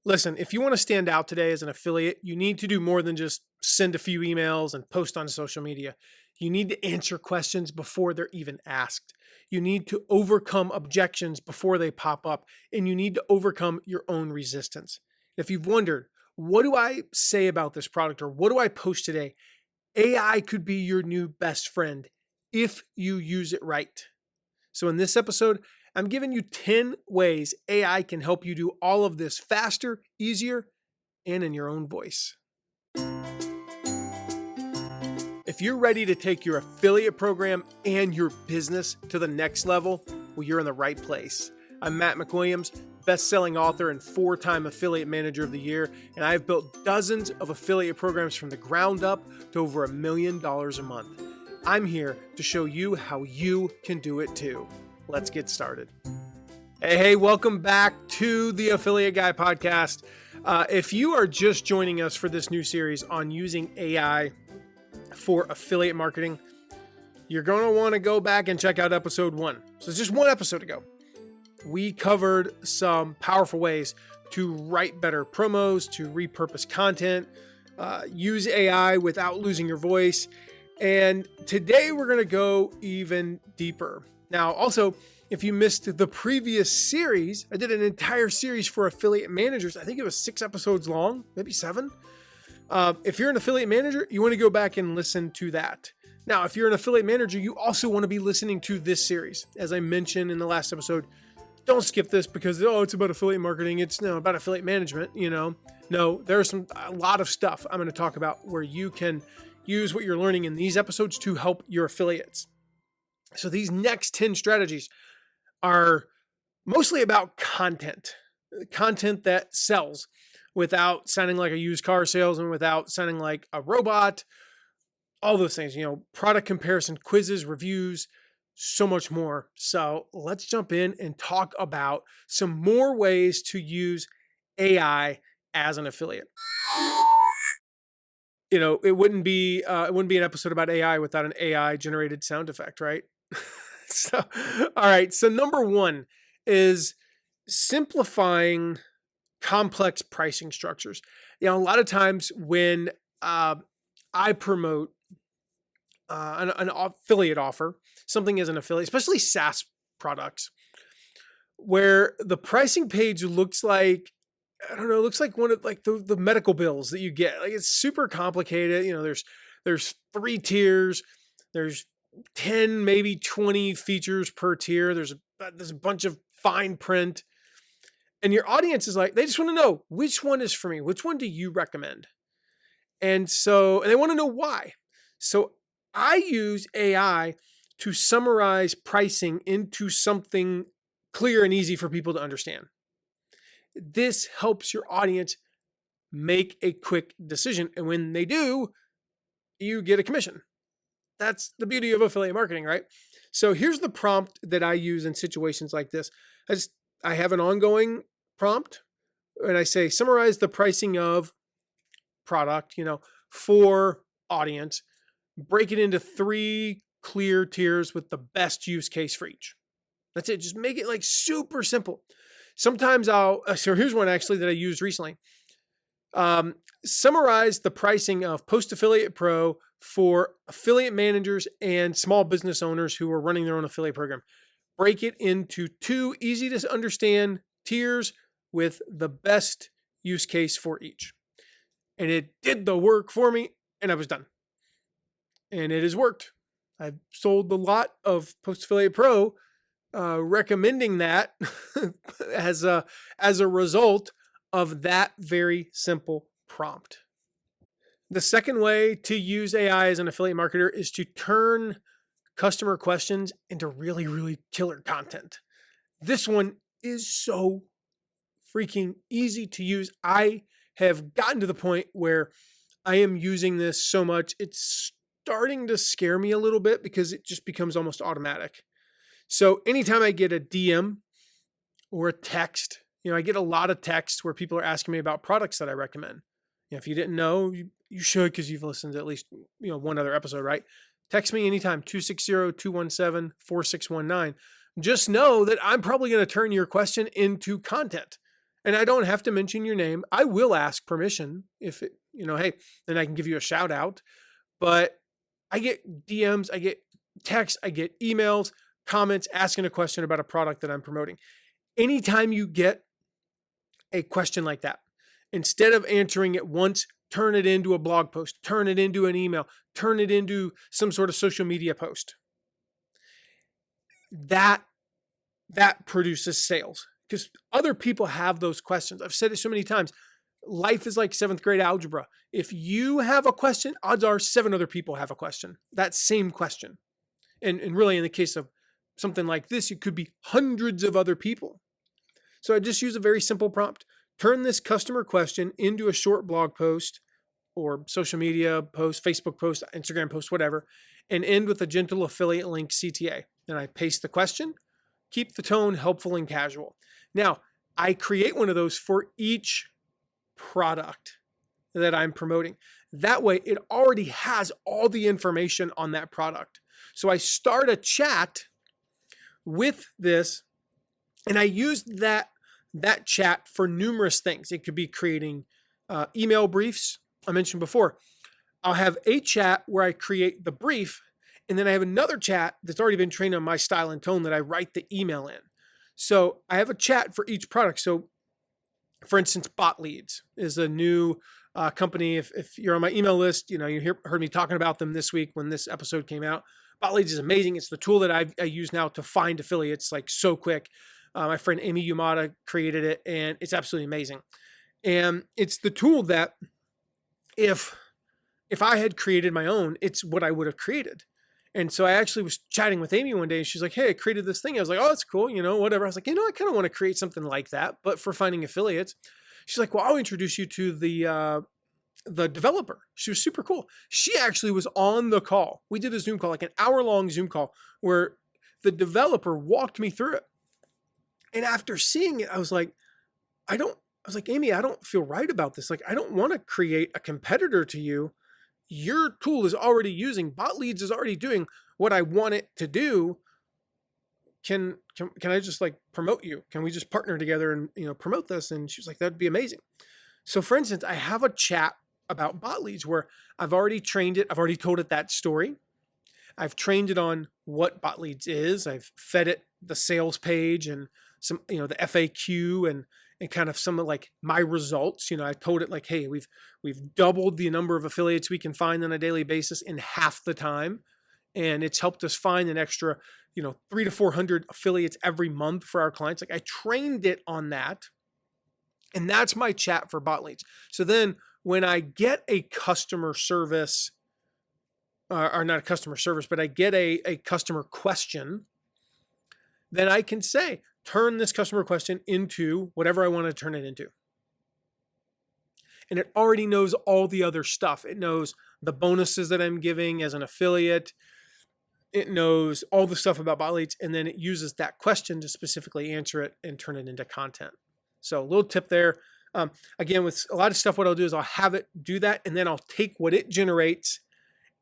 Listen, if you want to stand out today as an affiliate, you need to do more than just send a few emails and post on social media. You need to answer questions before they're even asked. You need to overcome objections before they pop up, and you need to overcome your own resistance. If you've wondered, what do I say about this product or what do I post today? AI could be your new best friend if you use it right. So, in this episode, I'm giving you 10 ways AI can help you do all of this faster, easier, and in your own voice. If you're ready to take your affiliate program and your business to the next level, well, you're in the right place. I'm Matt McWilliams, best-selling author and 4-time Affiliate Manager of the Year, and I've built dozens of affiliate programs from the ground up to over $1 million a month. I'm here to show you how you can do it too. Let's get started. Hey, welcome back to the Affiliate Guy podcast. If you are just joining us for this new series on using AI for affiliate marketing, you're going to want to go back and check out episode 1. So it's just one episode ago. We covered some powerful ways to write better promos, to repurpose content, use AI without losing your voice. And today we're going to go even deeper. Now, also, if you missed the previous series, I did an entire series for affiliate managers. I think it was 6 episodes long, maybe 7. If you're an affiliate manager, you want to go back and listen to that. Now, if you're an affiliate manager, you also want to be listening to this series. As I mentioned in the last episode, don't skip this because, it's about affiliate marketing. It's about affiliate management, No, there's a lot of stuff I'm going to talk about where you can use what you're learning in these episodes to help your affiliates. So these next 10 strategies are mostly about content that sells without sounding like a used car salesman, without sounding like a robot, all those things, product comparison, quizzes, reviews, so much more. So let's jump in and talk about some more ways to use AI as an affiliate. It wouldn't be an episode about AI without an AI generated sound effect, right? So, all right. So number 1 is simplifying complex pricing structures. A lot of times when I promote an affiliate offer, something as an affiliate, especially SaaS products, where the pricing page looks like, looks like one of like the medical bills that you get. Like it's super complicated. There's 3 tiers. There's 10, maybe 20 features per tier. There's a bunch of fine print. And your audience is like, they just want to know which one is for me. Which one do you recommend? And they want to know why. So I use AI to summarize pricing into something clear and easy for people to understand. This helps your audience make a quick decision. And when they do, you get a commission. That's the beauty of affiliate marketing, right? So here's the prompt that I use in situations like this. I have an ongoing prompt and I say, summarize the pricing of product, for audience, break it into 3 clear tiers with the best use case for each. That's it. Just make it like super simple. Sometimes so here's one actually that I used recently. Summarize the pricing of Post Affiliate Pro for affiliate managers and small business owners who are running their own affiliate program. Break it into 2 easy to understand tiers with the best use case for each. And it did the work for me and I was done. And it has worked. I've sold a lot of Post Affiliate Pro, recommending that as a result of that very simple prompt. The second way to use AI as an affiliate marketer is to turn customer questions into really, really killer content. This one is so freaking easy to use. I have gotten to the point where I am using this so much, it's starting to scare me a little bit because it just becomes almost automatic. So anytime I get a DM or a text, I get a lot of texts where people are asking me about products that I recommend. If you didn't know, you should because you've listened to at least one other episode, right? Text me anytime, 260-217-4619. Just know that I'm probably going to turn your question into content. And I don't have to mention your name. I will ask permission if it, hey, then I can give you a shout out. But I get DMs, I get texts, I get emails, comments asking a question about a product that I'm promoting. Anytime you get a question like that, instead of answering it once, turn it into a blog post, turn it into an email, turn it into some sort of social media post. That produces sales, because other people have those questions. I've said it so many times. Life is like 7th grade algebra. If you have a question, odds are 7 other people have a question, that same question. And really, in the case of something like this, it could be hundreds of other people. So I just use a very simple prompt. Turn this customer question into a short blog post or social media post, Facebook post, Instagram post, whatever, and end with a gentle affiliate link CTA. Then I paste the question, keep the tone helpful and casual. Now, I create one of those for each product that I'm promoting. That way, it already has all the information on that product. So I start a chat with this, and I used that chat for numerous things. It could be creating email briefs. I mentioned before, I'll have a chat where I create the brief, and then I have another chat that's already been trained on my style and tone that I write the email in. So I have a chat for each product. So for instance, Bot Leads is a new company. If you're on my email list, you heard me talking about them this week when this episode came out. Bot Leads is amazing. It's the tool that I use now to find affiliates like so quick. My friend Amy Yamada created it, and it's absolutely amazing. And it's the tool that if I had created my own, it's what I would have created. And so I actually was chatting with Amy one day, and she's like, hey, I created this thing. I was like, oh, that's cool, whatever. I was like, I kind of want to create something like that, but for finding affiliates. She's like, well, I'll introduce you to the developer. She was super cool. She actually was on the call. We did a Zoom call, like an hour-long Zoom call, where the developer walked me through it. And after seeing it, I was like, Amy, I don't feel right about this. Like, I don't want to create a competitor to you. Your tool is already using, Bot Leads is already doing what I want it to do. Can I just promote you? Can we just partner together and promote this? And she was like, that'd be amazing. So for instance, I have a chat about Bot Leads where I've already trained it. I've already told it that story. I've trained it on what Bot Leads is. I've fed it the sales page and some, the FAQ and kind of some of my results. I told it hey, we've doubled the number of affiliates we can find on a daily basis in half the time. And it's helped us find an extra, 300 to 400 affiliates every month for our clients. I trained it on that. And that's my chat for Bot Leads. So then when I get a customer service, or not a customer service, but I get a customer question, then I can say, turn this customer question into whatever I want to turn it into. And it already knows all the other stuff. It knows the bonuses that I'm giving as an affiliate. It knows all the stuff about Bot Leads, and then it uses that question to specifically answer it and turn it into content. So a little tip there. Again, with a lot of stuff, what I'll do is I'll have it do that, and then I'll take what it generates,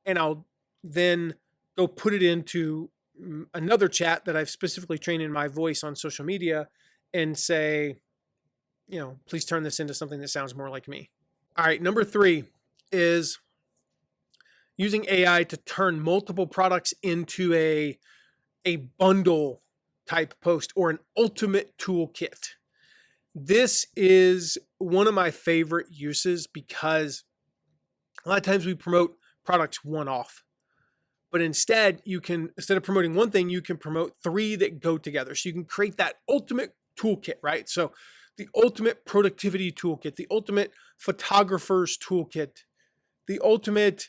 and I'll then go put it into another chat that I've specifically trained in my voice on social media and say, please turn this into something that sounds more like me. All right, number 3 is using AI to turn multiple products into a bundle type post or an ultimate toolkit. This is one of my favorite uses because a lot of times we promote products one-off. But instead of promoting one thing, you can promote 3 that go together. So you can create that ultimate toolkit, right? So the ultimate productivity toolkit, the ultimate photographer's toolkit, the ultimate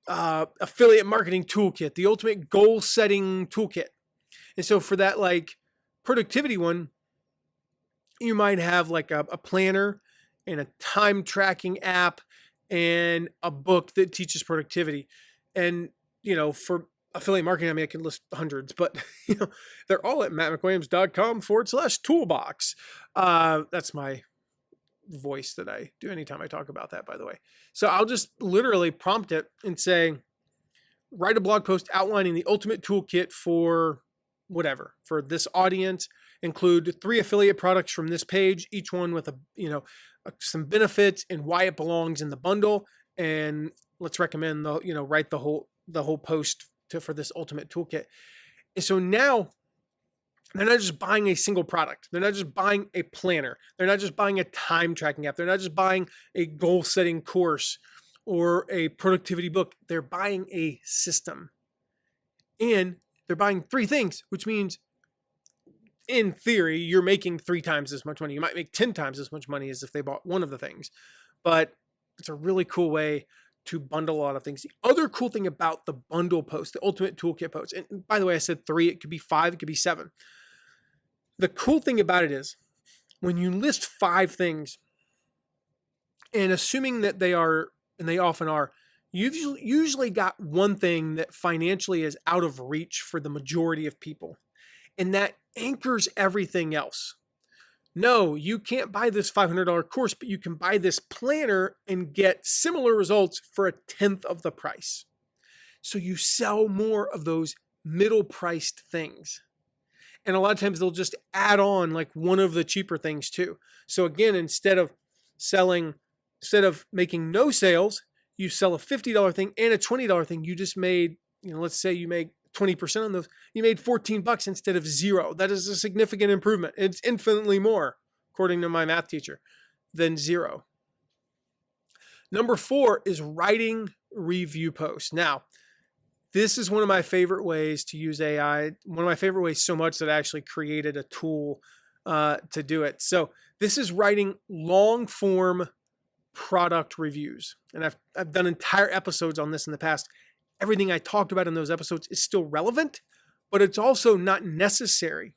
affiliate marketing toolkit, the ultimate goal setting toolkit. And so for that productivity one, you might have a planner and a time tracking app and a book that teaches productivity. And for affiliate marketing, I can list hundreds, but they're all at mattmcwilliams.com/toolbox. That's my voice that I do anytime I talk about that, by the way. So I'll just literally prompt it and say, write a blog post outlining the ultimate toolkit for whatever, for this audience. include 3 affiliate products from this page, each one with some benefits and why it belongs in the bundle. And let's recommend write the whole post for this ultimate toolkit. And so now they're not just buying a single product. They're not just buying a planner. They're not just buying a time tracking app. They're not just buying a goal setting course or a productivity book. They're buying a system. And they're buying 3 things, which means in theory, you're making 3 times as much money. You might make 10 times as much money as if they bought one of the things. But it's a really cool way to bundle a lot of things. The other cool thing about the bundle post, the ultimate toolkit post, and by the way, I said 3, it could be 5, it could be 7. The cool thing about it is when you list 5 things, and assuming that they are, and they often are, you've usually got one thing that financially is out of reach for the majority of people. And that anchors everything else. No, you can't buy this $500 course, but you can buy this planner and get similar results for 1/10 of the price. So you sell more of those middle priced things. And a lot of times they'll just add on like one of the cheaper things too. So again, instead of making no sales, you sell a $50 thing and a $20 thing. You just made, let's say you make 20% on those. You made $14 instead of 0. That is a significant improvement. It's infinitely more, according to my math teacher, than 0. Number 4 is writing review posts. Now, this is one of my favorite ways to use AI. One of my favorite ways so much that I actually created a tool to do it. So this is writing long form product reviews. And I've done entire episodes on this in the past. Everything I talked about in those episodes is still relevant, but it's also not necessary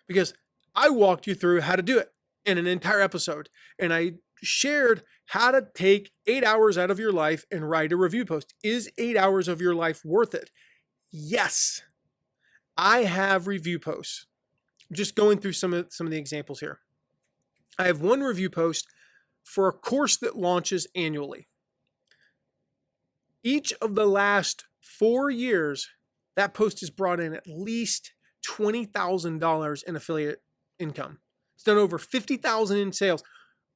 because I walked you through how to do it in an entire episode. And I shared how to take 8 hours out of your life and write a review post. Is 8 hours of your life worth it? Yes. I have review posts. Just going through some of the examples here. I have one review post for a course that launches annually. Each of the last 4 years, that post has brought in at least $20,000 in affiliate income. It's done over $50,000 in sales.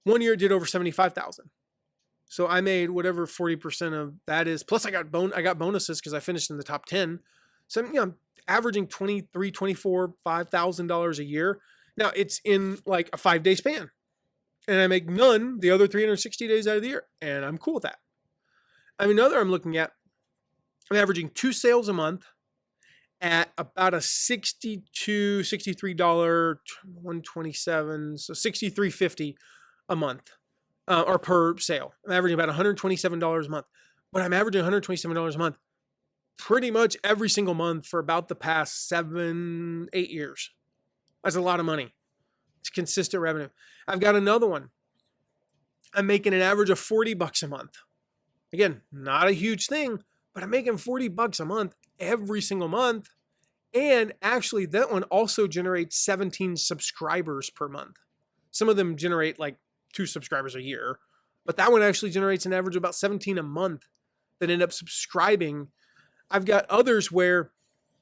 One year it did over $75,000. So I made whatever 40% of that is. Plus I got bonuses because I finished in the top 10. So I'm averaging $23,000, $24,000, $5,000 a year. Now it's in like a 5-day span. And I make none the other 360 days out of the year. And I'm cool with that. Another I'm looking at, I'm averaging 2 sales a month at about a $62, $63, $127, so $63.50 a month or per sale. I'm averaging about $127 a month, but I'm averaging $127 a month pretty much every single month for about the past 7, 8 years. That's a lot of money. It's consistent revenue. I've got another one. I'm making an average of $40 a month. Again, not a huge thing, but I'm making $40 a month every single month. And actually that one also generates 17 subscribers per month. Some of them generate like 2 subscribers a year, but that one actually generates an average of about 17 a month that end up subscribing. I've got others where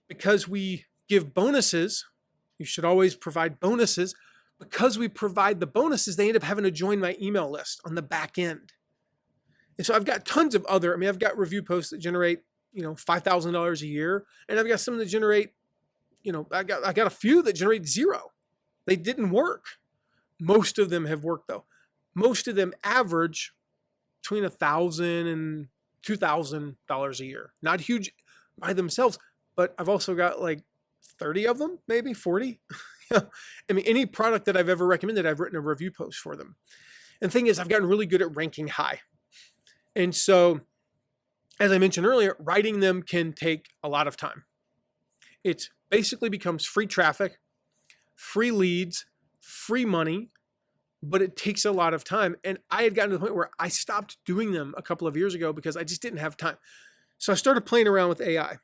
because we give bonuses, you should always provide bonuses. Because we provide the bonuses, they end up having to join my email list on the back end. And so I've got tons of other, I've got review posts that generate, $5,000 a year. And I've got some that generate, I got a few that generate 0. They didn't work. Most of them have worked though. Most of them average between $1,000 and $2,000 a year. Not huge by themselves, but I've also got like 30 of them, maybe 40. Any product that I've ever recommended, I've written a review post for them. And the thing is, I've gotten really good at ranking high. And so, as I mentioned earlier, writing them can take a lot of time. It basically becomes free traffic, free leads, free money, but it takes a lot of time. And I had gotten to the point where I stopped doing them a couple of years ago because I just didn't have time. So I started playing around with AI.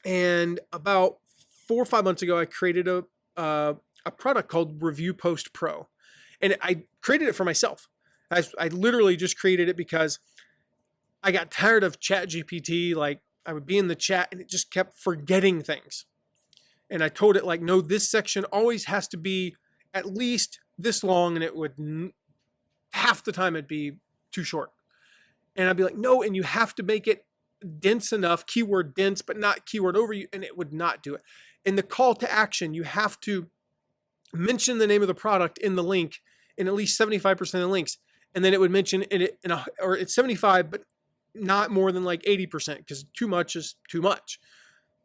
And about 4 or 5 months ago, I created a product called Review Post Pro. And I created it for myself. I literally just created it because I got tired of ChatGPT. Like I would be in the chat and it just kept forgetting things. And I told it like, no, this section always has to be at least this long, and it would half the time it'd be too short. And I'd be like, no, and you have to make it dense enough, keyword dense, but not keyword over you, and it would not do it. In the call to action, you have to mention the name of the product in the link in at least 75% of the links. And then it would mention it or it's 75, but not more than like 80%, because too much is too much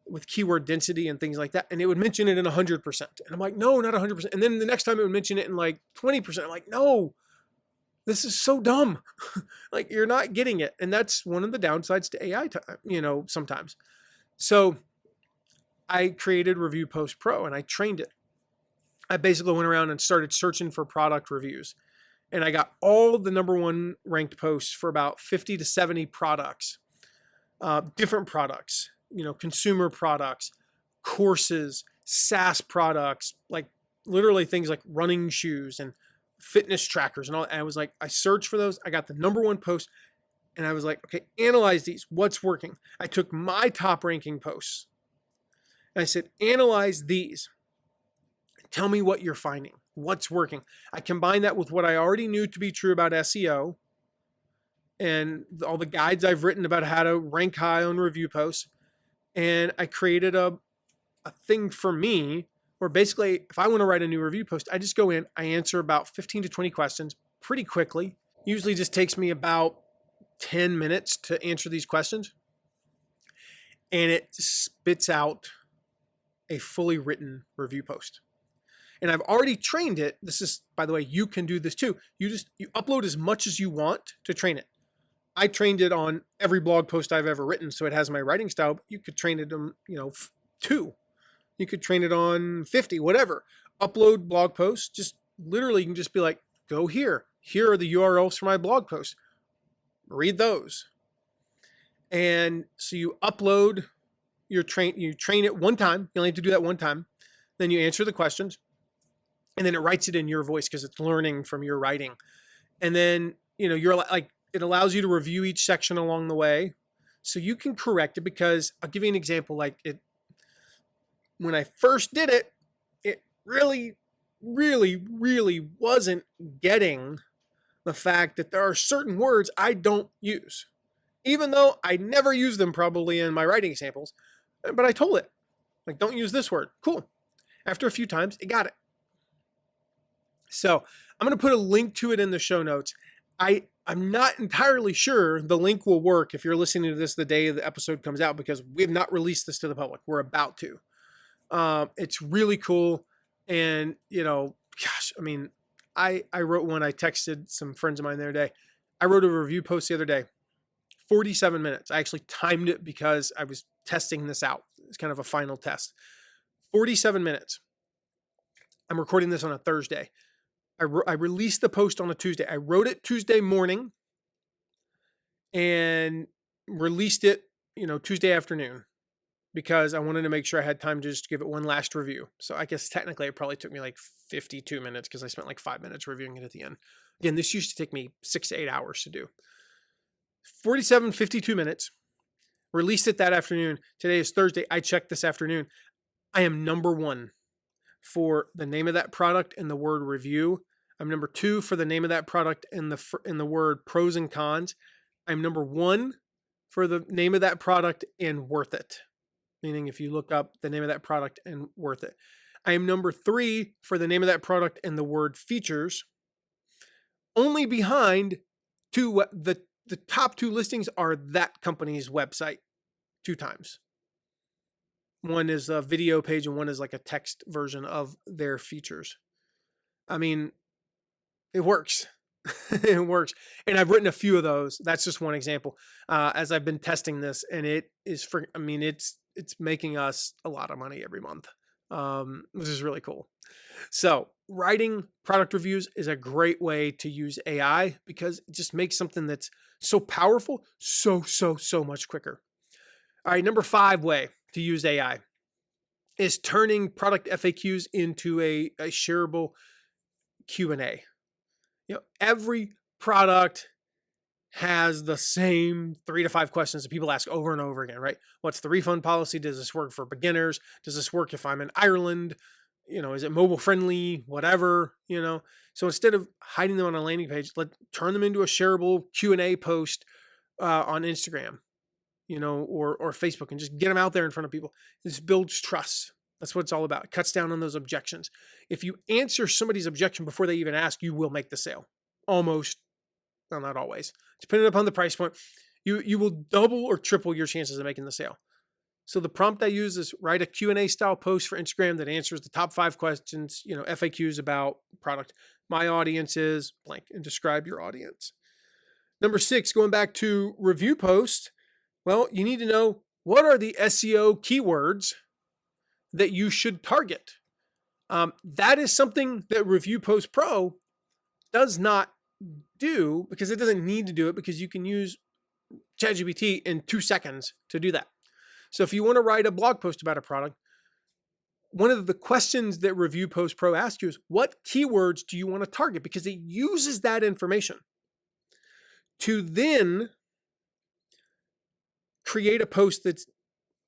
with keyword density and things like that. And it would mention it in 100%. And I'm like, no, not 100%. And then the next time it would mention it in like 20%. I'm like, no, this is so dumb. Like, you're not getting it. And that's one of the downsides to AI, sometimes. So I created Review Post Pro and I trained it. I basically went around and started searching for product reviews. And I got all the number one ranked posts for about 50 to 70 products, different products, consumer products, courses, SaaS products, like literally things like running shoes and fitness trackers and all. And I was like, I searched for those. I got the number one post and I was like, okay, analyze these. What's working? I took my top ranking posts and I said, analyze these. Tell me what you're finding. What's working? I combined that with what I already knew to be true about SEO and all the guides I've written about how to rank high on review posts. And I created a thing for me where basically if I want to write a new review post, I just go in, I answer about 15 to 20 questions pretty quickly. Usually just takes me about 10 minutes to answer these questions. And it spits out a fully written review post. And I've already trained it. This is, by the way, you can do this too. You upload as much as you want to train it. I trained it on every blog post I've ever written, so it has my writing style. But you could train it on, 2. You could train it on 50, whatever. Upload blog posts. Just literally, you can just be like, go here. Here are the URLs for my blog posts. Read those. And so you upload you train it one time. You only have to do that one time. Then you answer the questions. And then it writes it in your voice because it's learning from your writing. And then, you're like, it allows you to review each section along the way. So you can correct it, because I'll give you an example. Like when I first did it, it really, really, really wasn't getting the fact that there are certain words I don't use, even though I never use them probably in my writing samples. But I told it, like, don't use this word. Cool. After a few times, it got it. So I'm going to put a link to it in the show notes. I'm not entirely sure the link will work if you're listening to this the day the episode comes out, because we have not released this to the public. We're about to. It's really cool. And, I wrote one. I texted some friends of mine the other day. I wrote a review post the other day, 47 minutes. I actually timed it because I was testing this out. It's kind of a final test. 47 minutes. I'm recording this on a Thursday. I released the post on a Tuesday. I wrote it Tuesday morning and released it, Tuesday afternoon, because I wanted to make sure I had time to just give it one last review. So I guess technically it probably took me like 52 minutes because I spent like 5 minutes reviewing it at the end. Again, this used to take me 6 to 8 hours to do. 52 minutes. Released it that afternoon. Today is Thursday. I checked this afternoon. I am number 1 for the name of that product and the word review. I'm number 2 for the name of that product and the word pros and cons. I'm number 1 for the name of that product and worth it. Meaning if you look up the name of that product and worth it. I am number 3 for the name of that product and the word features. Only behind the top 2 listings are that company's website 2 times. One is a video page and one is like a text version of their features. I mean, it works. It works. And I've written a few of those. That's just one example. As I've been testing this, and it's making us a lot of money every month. Which is really cool. So writing product reviews is a great way to use AI, because it just makes something that's so powerful so much quicker. All right, number 5 way to use AI is turning product FAQs into a shareable Q&A. Every product has the same 3 to 5 questions that people ask over and over again, right? What's the refund policy? Does this work for beginners? Does this work if I'm in Ireland? Is it mobile friendly? Whatever. So instead of hiding them on a landing page, turn them into a shareable Q&A post on Instagram, or Facebook, and just get them out there in front of people. This builds trust. That's what it's all about. It cuts down on those objections. If you answer somebody's objection before they even ask, you will make the sale. Almost, well, not always. Depending upon the price point, you will double or triple your chances of making the sale. So the prompt I use is write a Q&A style post for Instagram that answers the top 5 questions, FAQs about product. My audience is blank, and describe your audience. Number 6, going back to review posts. Well, you need to know what are the SEO keywords that you should target. That is something that Review Post Pro does not do, because it doesn't need to do it, because you can use ChatGPT in 2 seconds to do that. So if you want to write a blog post about a product, one of the questions that Review Post Pro asks you is, what keywords do you want to target? Because it uses that information to then create a post that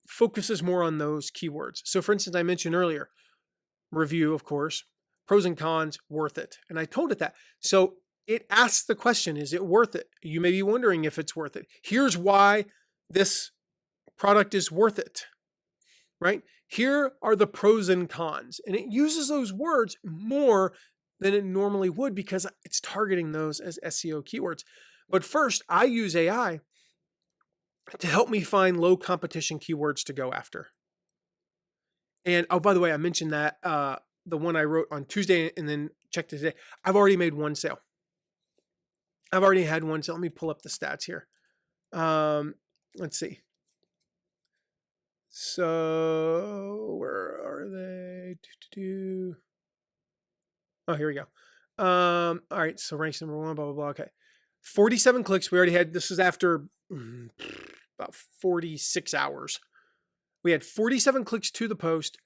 focuses more on those keywords. So for instance, I mentioned earlier, review, of course, pros and cons, worth it. And I told it that. So it asks the question, is it worth it? You may be wondering if it's worth it. Here's why this product is worth it, right? Here are the pros and cons. And it uses those words more than it normally would, because it's targeting those as SEO keywords. But first, I use AI to help me find low competition keywords to go after. And oh, by the way, I mentioned that the one I wrote on Tuesday and then checked it today. I've already made one sale. I've already had one sale. Let me pull up the stats here. Let's see. So where are they? Oh, here we go. All right. So ranks number 1, blah, blah, blah. Okay. 47 clicks. We already had, this is after about 46 hours. We had 47 clicks to the post.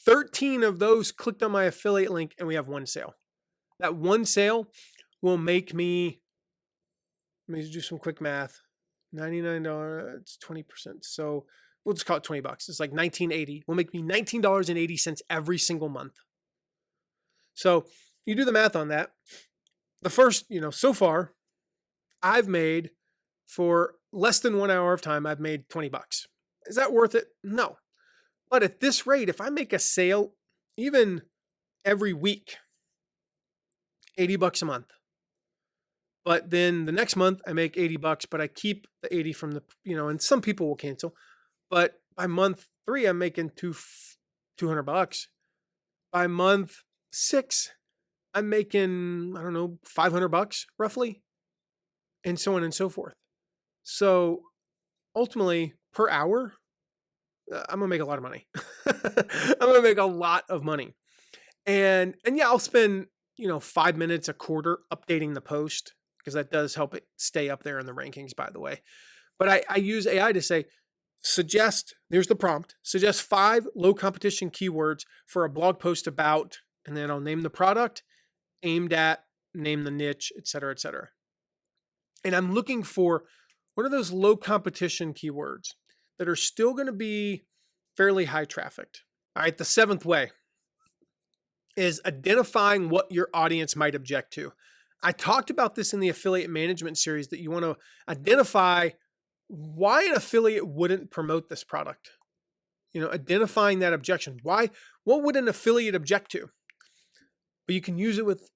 13 of those clicked on my affiliate link, and we have one sale. That one sale will make me, let me do some quick math. $99, it's 20%. So we'll just call it $20. It's like $19.80. Will make me $19.80 every single month. So you do the math on that. The first, so far, I've made, for less than 1 hour of time, I've made $20. Is that worth it? No. But at this rate, if I make a sale even every week, $80 a month. But then the next month I make $80, but I keep the 80 from the, and some people will cancel. But by month 3, I'm making $200. By month 6, I'm making, I don't know, $500 roughly, and so on and so forth. So ultimately, per hour, I'm gonna make a lot of money. I'm gonna make a lot of money, and yeah, I'll spend 5 minutes a quarter updating the post, because that does help it stay up there in the rankings, by the way. But I use AI to say, there's the prompt, suggest 5 low competition keywords for a blog post about, and then I'll name the product, aimed at, name the niche, et cetera, et cetera. And I'm looking for, what are those low competition keywords that are still going to be fairly high trafficked? All right, the 7th way is identifying what your audience might object to. I talked about this in the affiliate management series, that you want to identify why an affiliate wouldn't promote this product. Identifying that objection. What would an affiliate object to? But you can use it with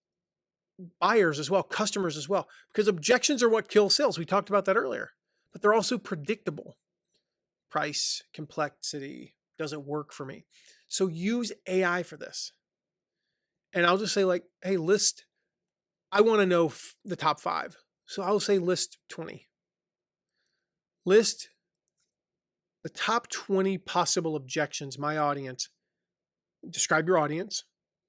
buyers as well, customers as well, because objections are what kill sales. We talked about that earlier, but they're also predictable. Price, complexity, doesn't work for me. So use AI for this. And I'll just say, hey, I want to know the top 5. So I'll say list 20. List the top 20 possible objections my audience, describe your audience.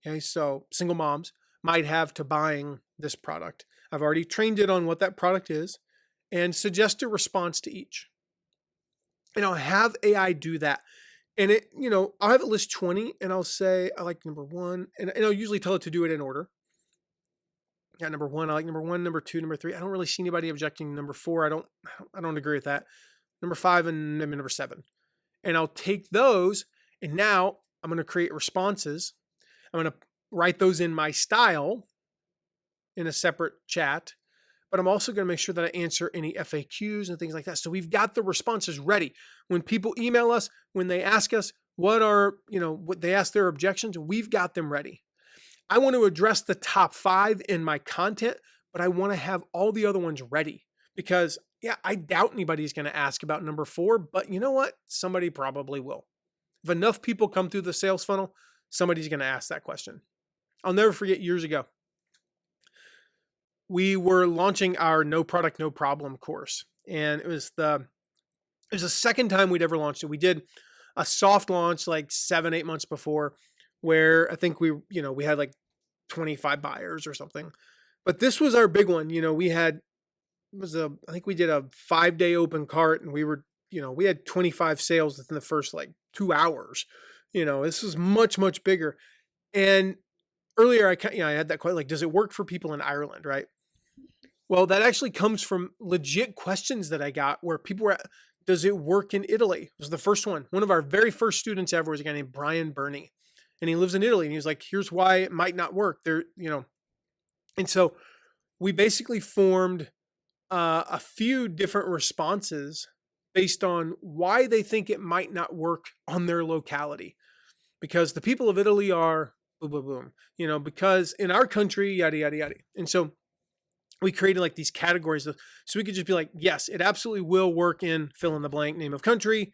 Okay, so single moms might have to buying this product. I've already trained it on what that product is, and suggest a response to each. And I'll have AI do that. And I'll have it list 20, and I'll say, I like number 1, and I'll usually tell it to do it in order. got number 1. I like number 1, number 2, number 3. I don't really see anybody objecting to number 4. I don't agree with that. Number 5 and maybe number 7. And I'll take those, and now I'm going to create responses. I'm going to write those in my style in a separate chat, but I'm also going to make sure that I answer any FAQs and things like that. So we've got the responses ready. When people email us, when they ask us what they ask their objections, we've got them ready. I want to address the top 5 in my content, but I want to have all the other ones ready because I doubt anybody's going to ask about number 4, but you know what? Somebody probably will. If enough people come through the sales funnel, somebody's going to ask that question. I'll never forget years ago, we were launching our No Product, No Problem course. And it was the second time we'd ever launched it. We did a soft launch like 7-8 months before, where I think we had like 25 buyers or something. But this was our big one. I think we did a 5-day open cart, and we had 25 sales within the first like 2 hours. This was much, much bigger. And earlier I had that question, like, does it work for people in Ireland, right? Well, that actually comes from legit questions that I got where people were, does it work in Italy? It was the first one. One of our very first students ever was a guy named Brian Burney, and he lives in Italy. And he was like, here's why it might not work there, And so we basically formed a few different responses based on why they think it might not work on their locality. Because the people of Italy are boom, boom, boom, because in our country, yada, yada, yada. And so we created like these categories so we could just be like, yes, it absolutely will work in fill in the blank name of country,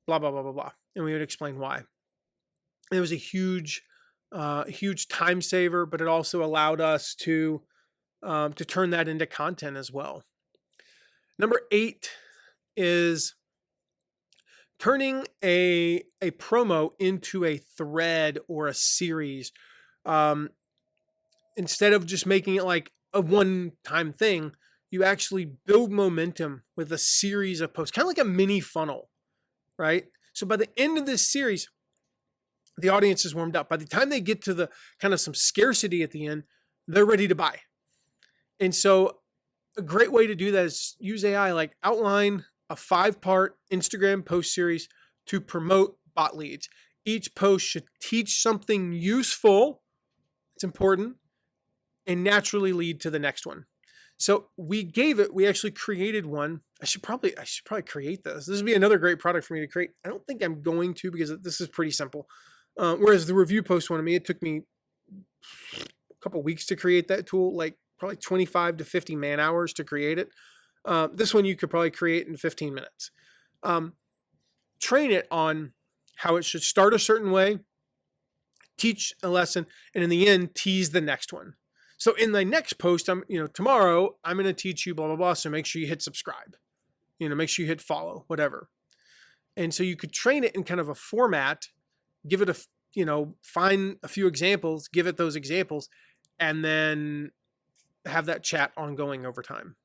blah, blah, blah, blah, blah. And we would explain why. And it was a huge time saver, but it also allowed us to turn that into content as well. Number 8 is turning a promo into a thread or a series. Instead of just making it like a one-time thing, you actually build momentum with a series of posts, kind of like a mini funnel, right? So by the end of this series, the audience is warmed up. By the time they get to the kind of some scarcity at the end, they're ready to buy. And so a great way to do that is use AI, like outline a 5-part Instagram post series to promote bot leads. Each post should teach something useful. It's important. And naturally lead to the next one. So we actually created one. I should probably create this. This would be another great product for me to create. I don't think I'm going to because this is pretty simple. Whereas the review post one, it took me a couple weeks to create that tool, like probably 25 to 50 man hours to create it. This one you could probably create in 15 minutes. Train it on how it should start a certain way, teach a lesson, and in the end, tease the next one. So in the next post, tomorrow, I'm going to teach you blah, blah, blah. So make sure you hit subscribe, make sure you hit follow, whatever. And so you could train it in kind of a format, give it find a few examples, give it those examples, and then have that chat ongoing over time.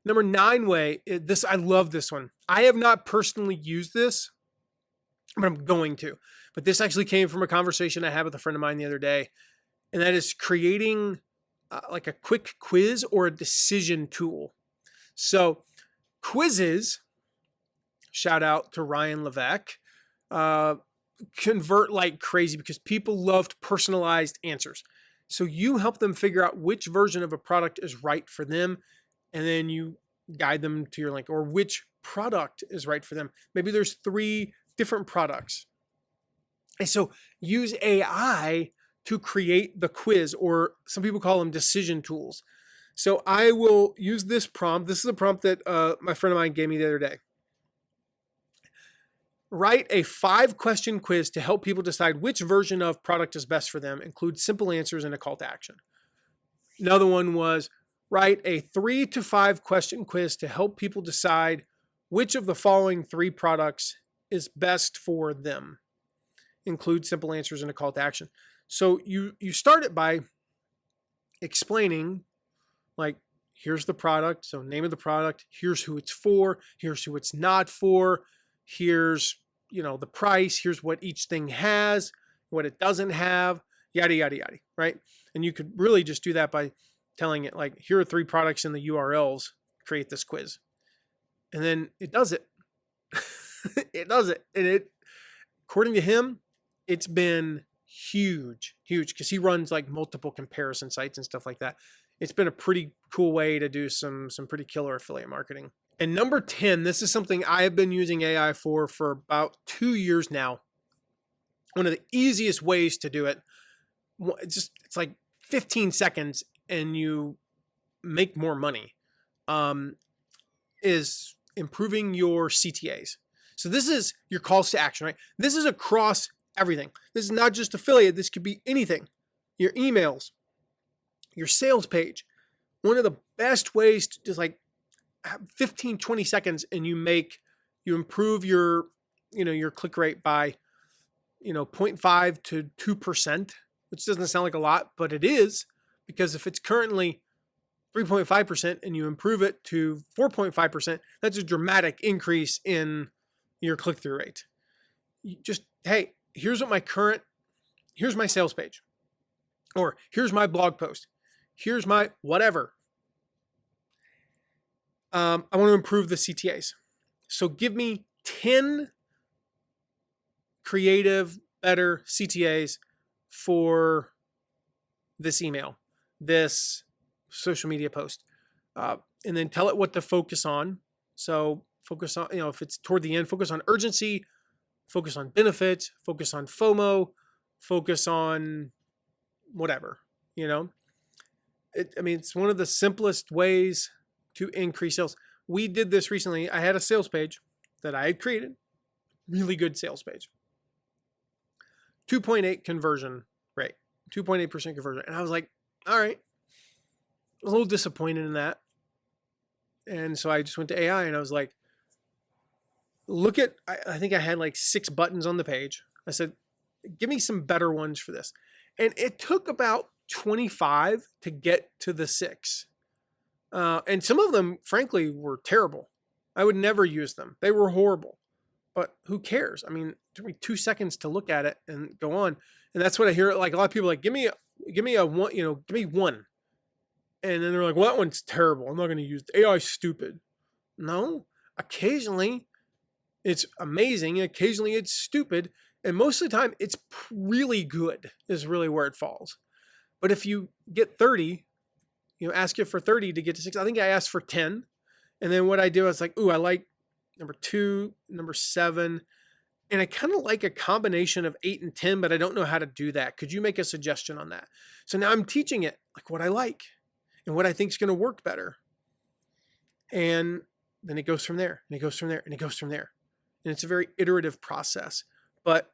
Number 9 way, I love this one. I have not personally used this, but I'm going to. But this actually came from a conversation I had with a friend of mine the other day. And that is creating like a quick quiz or a decision tool. So quizzes, shout out to Ryan Levesque, convert like crazy because people loved personalized answers. So you help them figure out which version of a product is right for them. And then you guide them to your link, or which product is right for them. Maybe there's 3 different products. And so use AI to create the quiz, or some people call them decision tools. So I will use this prompt. This is a prompt that my friend of mine gave me the other day. Write a 5-question quiz to help people decide which version of product is best for them. Include simple answers and a call to action. Another one was write a 3 to 5 question quiz to help people decide which of the following 3 products is best for them. Include simple answers and a call to action. So you start it by explaining, like, here's the product. So name of the product, here's who it's for, here's who it's not for, here's, the price, here's what each thing has, what it doesn't have. yada, yada, yada, right? And you could really just do that by telling it like, here are 3 products in the URLs, create this quiz. And then it does it. It does it. And it, according to him, it's been huge because he runs like multiple comparison sites and stuff like that. It's been a pretty cool way to do some pretty killer affiliate marketing. And number 10, this is something I have been using AI for about 2 years now. One of the easiest ways to do it, it's like 15 seconds and you make more money, is improving your CTAs. So this is your calls to action, right? This is across everything. This is not just affiliate. This could be anything. Your emails, your sales page. One of the best ways to just like 15, 20 seconds and you improve your, your click rate by, 0.5 to 2%, which doesn't sound like a lot, but it is, because if it's currently 3.5% and you improve it to 4.5%, that's a dramatic increase in your click-through rate. You just, hey, here's my sales page, or here's my blog post, here's my whatever. I want to improve the CTAs. So give me 10 creative, better CTAs for this email, this social media post, and then tell it what to focus on. So focus on, if it's toward the end, focus on urgency, focus on benefits, focus on FOMO, focus on whatever, it's one of the simplest ways to increase sales. We did this recently. I had a sales page that I had created, really good sales page, 2.8 conversion rate, 2.8% conversion. And I was like, all right, I was a little disappointed in that. And so I just went to AI and I was like, look at, I think I had like 6 buttons on the page. I said, give me some better ones for this. And it took about 25 to get to the 6. And some of them, frankly, were terrible. I would never use them. They were horrible. But who cares? I mean, it took me 2 seconds to look at it and go on. And that's what I hear. Like a lot of people are like, give me a one, give me one. And then they're like, well, that one's terrible. I'm not going to use it. AI is stupid. No, occasionally it's amazing. Occasionally it's stupid. And most of the time it's really good is really where it falls. But if you get 30, ask it for 30 to get to 6. I think I asked for 10. And then what I do is like, ooh, I like number 2, number 7. And I kind of like a combination of 8 and 10, but I don't know how to do that. Could you make a suggestion on that? So now I'm teaching it like what I like and what I think is going to work better. And then it goes from there, and it goes from there, and it goes from there. And it's a very iterative process. But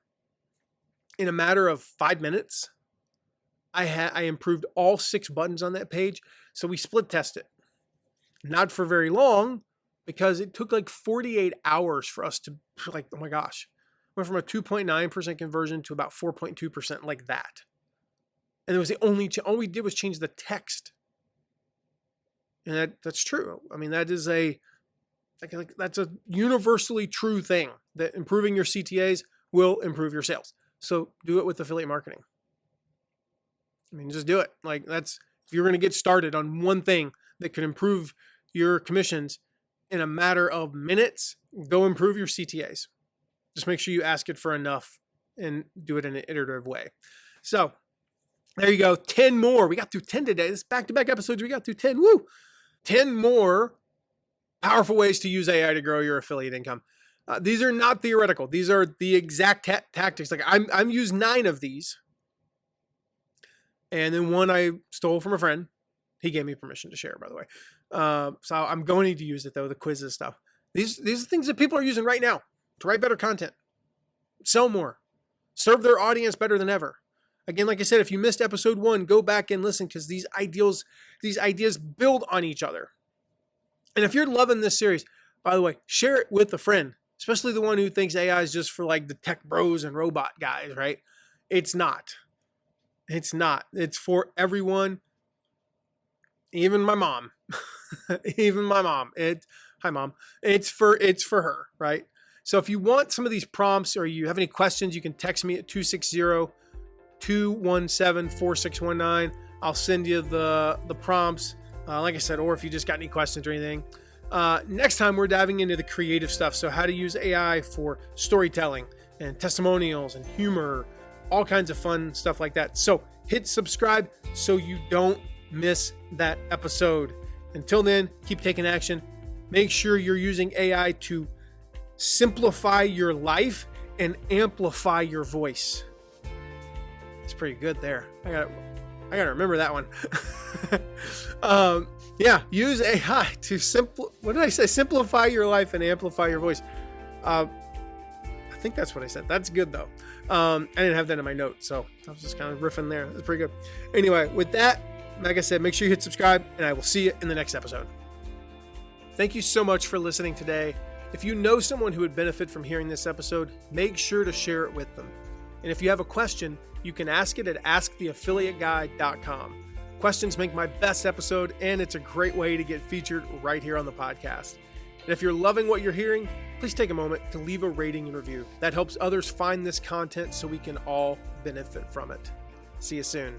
in a matter of 5 minutes, I improved all 6 buttons on that page. So we split test it. Not for very long, because it took like 48 hours for us to like, oh my gosh, went from a 2.9% conversion to about 4.2% like that. And it was all we did was change the text. And that's true. I mean, that is that's a universally true thing, that improving your CTAs will improve your sales. So do it with affiliate marketing. I mean, just do it. Like if you're going to get started on one thing that could improve your commissions in a matter of minutes, go improve your CTAs. Just make sure you ask it for enough and do it in an iterative way. So there you go. 10 more. We got through 10 today. This back-to-back episodes. We got through 10. Woo! 10 more powerful ways to use AI to grow your affiliate income. These are not theoretical. These are the exact tactics. Like I'm used 9 of these. And then one I stole from a friend. He gave me permission to share, by the way. So I'm going to use it though, the quizzes stuff. These are things that people are using right now to write better content, sell more, serve their audience better than ever. Again, like I said, if you missed episode 1, go back and listen, because these ideas build on each other. And if you're loving this series, by the way, share it with a friend, especially the one who thinks AI is just for like the tech bros and robot guys, right? It's not. It's not. It's for everyone. Even my mom. Even my mom. Hi, Mom. It's for her, right? So if you want some of these prompts or you have any questions, you can text me at 217-4619. I'll send you the prompts, like I said, or if you just got any questions or anything. Next time, we're diving into the creative stuff. So how to use AI for storytelling and testimonials and humor, all kinds of fun stuff like that. So hit subscribe so you don't miss that episode. Until then, keep taking action. Make sure you're using AI to simplify your life and amplify your voice. It's pretty good there. I gotta remember that one. Use AI to simplify your life and amplify your voice. I think that's what I said. That's good though. I didn't have that in my notes, so I was just kind of riffing there. That's pretty good. Anyway, with that, like I said, make sure you hit subscribe, and I will see you in the next episode. Thank you so much for listening today. If you know someone who would benefit from hearing this episode, make sure to share it with them. And if you have a question, you can ask it at asktheaffiliateguy.com. Questions make my best episode, and it's a great way to get featured right here on the podcast. And if you're loving what you're hearing, please take a moment to leave a rating and review. That helps others find this content so we can all benefit from it. See you soon.